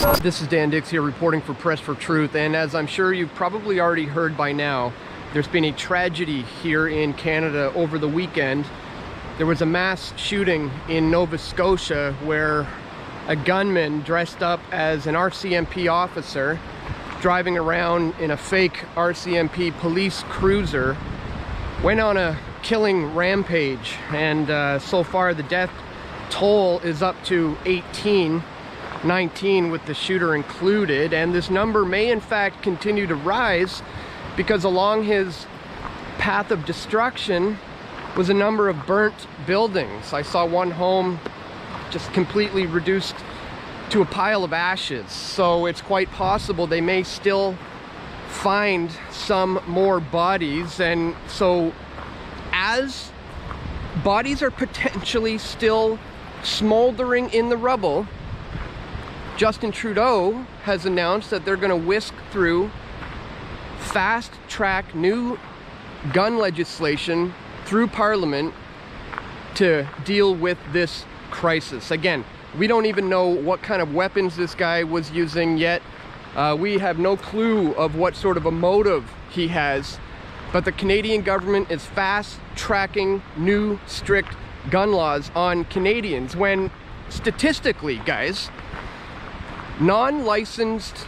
This is Dan Dix here reporting for Press for Truth, and as I'm sure you've probably already heard by now, there's been a tragedy here in Canada over the weekend. There was a mass shooting in Nova Scotia where a gunman dressed up as an RCMP officer, driving around in a fake RCMP police cruiser, went on a killing rampage, and so far the death toll is up to 19 with the shooter included, and this number may in fact continue to rise because along his path of destruction was a number of burnt buildings. I saw one home just completely reduced to a pile of ashes, so it's quite possible they may still find some more bodies. And so as bodies are potentially still smoldering in the rubble, Justin Trudeau has announced that they're going to whisk through fast-track new gun legislation through Parliament to deal with this crisis. Again, we don't even know what kind of weapons this guy was using yet. We have no clue of what sort of a motive he has, but the Canadian government is fast-tracking new strict gun laws on Canadians when statistically, guys, non-licensed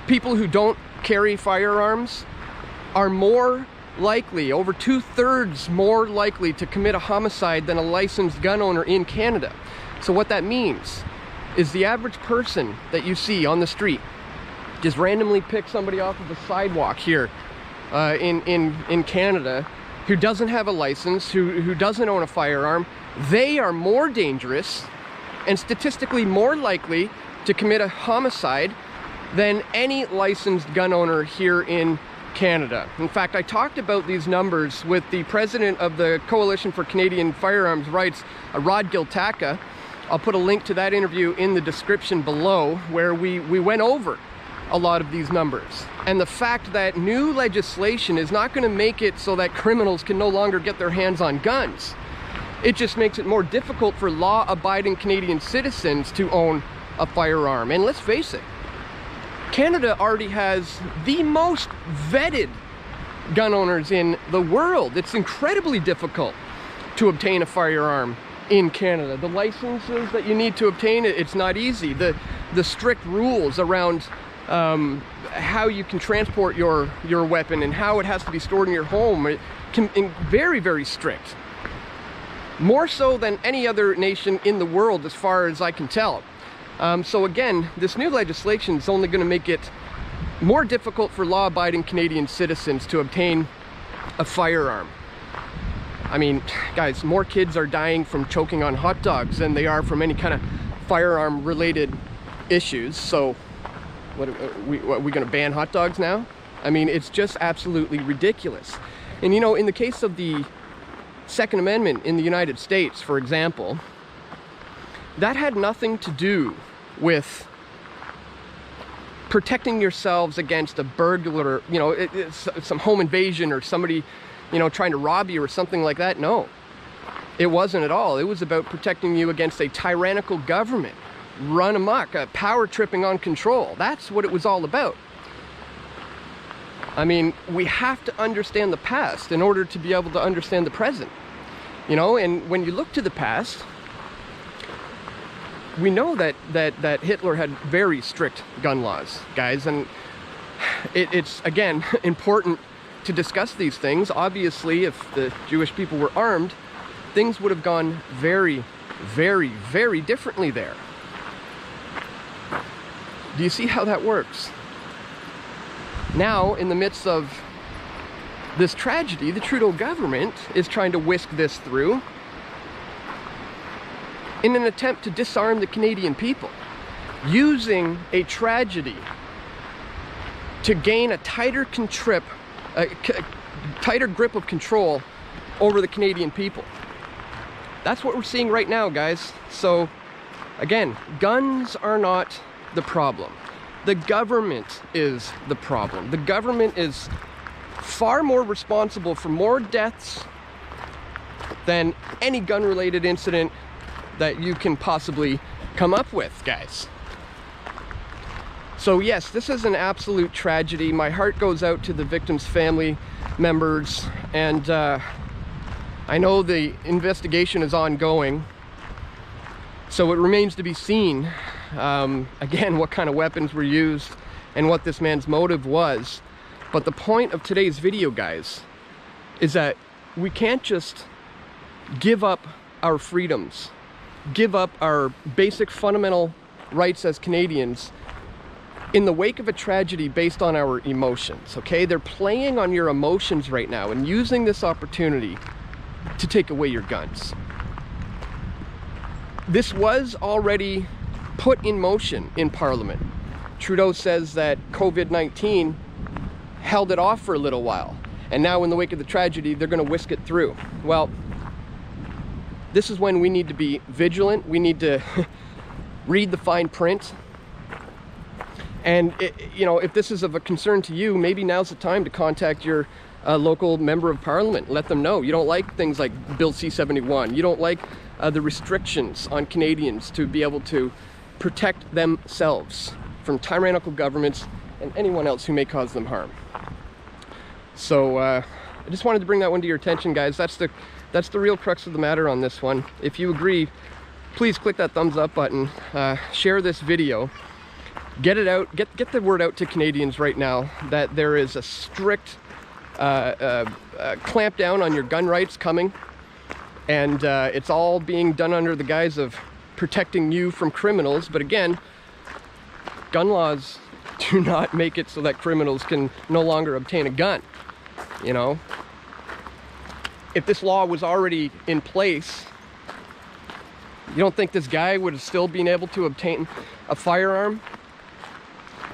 people who don't carry firearms are more likely, over 2/3 more likely to commit a homicide than a licensed gun owner in Canada. So what that means is the average person that you see on the street just randomly pick somebody off of the sidewalk here in Canada who doesn't have a license, who doesn't own a firearm. They are more dangerous and statistically more likely to commit a homicide than any licensed gun owner here in Canada. In fact, I talked about these numbers with the president of the Coalition for Canadian Firearms Rights, Rod Giltaca. I'll put a link to that interview in the description below, where we went over a lot of these numbers. And the fact that new legislation is not going to make it so that criminals can no longer get their hands on guns. It just makes it more difficult for law-abiding Canadian citizens to own a firearm. And let's face it, Canada already has the most vetted gun owners in the world. It's incredibly difficult to obtain a firearm in Canada. The licenses that you need to obtain, it's not easy. The strict rules around how you can transport your weapon and how it has to be stored in your home, very, very strict. More so than any other nation in the world, as far as I can tell. So again, this new legislation is only going to make it more difficult for law-abiding Canadian citizens to obtain a firearm. I mean, guys, more kids are dying from choking on hot dogs than they are from any kind of firearm-related issues. So, what are we going to ban hot dogs now? I mean, it's just absolutely ridiculous. And you know, in the case of the Second Amendment in the United States, for example, that had nothing to do with protecting yourselves against a burglar, you know, some home invasion or somebody, you know, trying to rob you or something like that. No, it wasn't at all. It was about protecting you against a tyrannical government, run amok, power tripping on control. That's what it was all about. I mean, we have to understand the past in order to be able to understand the present, you know. And when you look to the past, we know that Hitler had very strict gun laws, guys, and it's again important to discuss these things. Obviously, if the Jewish people were armed, things would have gone very, very, very differently there. Do you see how that works? Now, in the midst of this tragedy, the Trudeau government is trying to whisk this through in an attempt to disarm the Canadian people, using a tragedy to gain a tighter grip of control over the Canadian people. That's what we're seeing right now, guys. So, again, guns are not the problem. The government is the problem. The government is far more responsible for more deaths than any gun-related incident that you can possibly come up with, guys. So yes, this is an absolute tragedy. My heart goes out to the victims' family members, and I know the investigation is ongoing, so it remains to be seen, again, what kind of weapons were used and what this man's motive was. But the point of today's video, guys, is that we can't just give up our freedoms, give up our basic fundamental rights as Canadians in the wake of a tragedy based on our emotions, okay? They're playing on your emotions right now and using this opportunity to take away your guns. This was already put in motion in Parliament. Trudeau says that COVID-19 held it off for a little while, and now in the wake of the tragedy, they're gonna whisk it through. Well, this is when we need to be vigilant. We need to read the fine print. And you know, if this is of a concern to you, maybe now's the time to contact your local member of parliament. Let them know you don't like things like Bill C-71. You don't like the restrictions on Canadians to be able to protect themselves from tyrannical governments and anyone else who may cause them harm. So I just wanted to bring that one to your attention, guys. That's the real crux of the matter on this one. If you agree, please click that thumbs up button, share this video. Get it out, get the word out to Canadians right now that there is a strict clamp down on your gun rights coming, and it's all being done under the guise of protecting you from criminals. But again, gun laws do not make it so that criminals can no longer obtain a gun. You know, if this law was already in place, you don't think this guy would have still been able to obtain a firearm?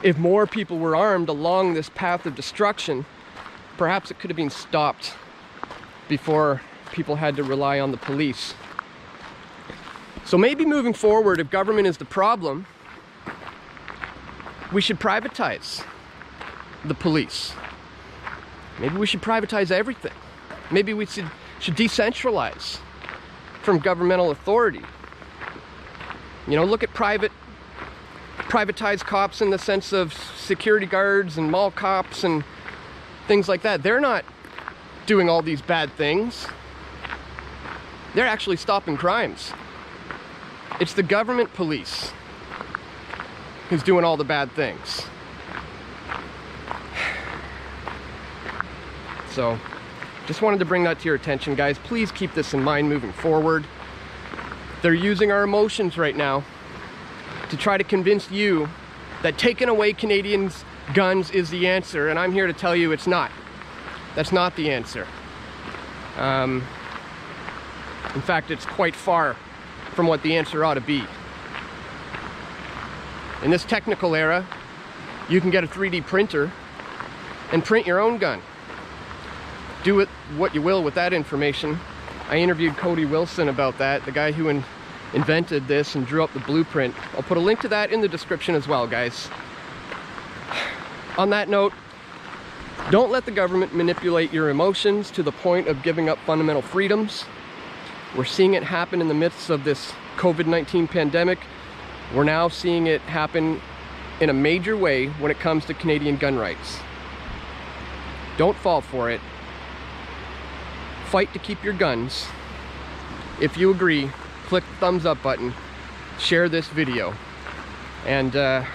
If more people were armed along this path of destruction, perhaps it could have been stopped before people had to rely on the police. So maybe moving forward, if government is the problem, we should privatize the police. Maybe we should privatize everything. Maybe we should decentralize from governmental authority. You know, look at privatized cops in the sense of security guards and mall cops and things like that. They're not doing all these bad things. They're actually stopping crimes. It's the government police who's doing all the bad things. So, just wanted to bring that to your attention, guys. Please keep this in mind moving forward. They're using our emotions right now to try to convince you that taking away Canadians' guns is the answer, and I'm here to tell you it's not. That's not the answer. In fact, it's quite far from what the answer ought to be. In this technical era, you can get a 3D printer and print your own gun. Do it what you will with that information. I interviewed Cody Wilson about that, the guy who invented this and drew up the blueprint. I'll put a link to that in the description as well, guys. On that note, don't let the government manipulate your emotions to the point of giving up fundamental freedoms. We're seeing it happen in the midst of this COVID-19 pandemic. We're now seeing it happen in a major way when it comes to Canadian gun rights. Don't fall for it. Fight to keep your guns. If you agree, click the thumbs up button, share this video, and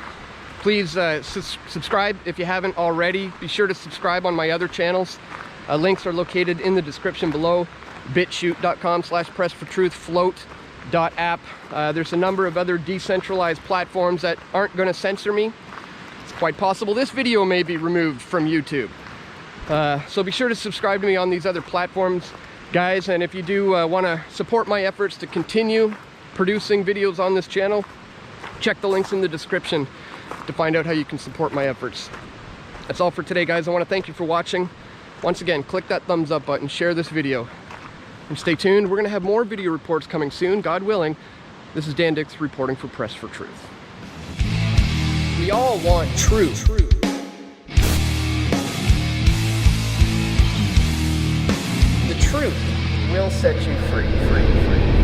please subscribe if you haven't already. Be sure to subscribe on my other channels. Links are located in the description below. BitChute.com/pressfortruth, Float.app. There's a number of other decentralized platforms that aren't going to censor me. It's quite possible this video may be removed from YouTube. So be sure to subscribe to me on these other platforms, guys. And if you do want to support my efforts to continue producing videos on this channel, check the links in the description to find out how you can support my efforts. That's all for today, guys. I want to thank you for watching. Once again, click that thumbs up button, share this video, and stay tuned. We're going to have more video reports coming soon, God willing. This is Dan Dix reporting for Press for Truth. We all want truth. The truth will set you free.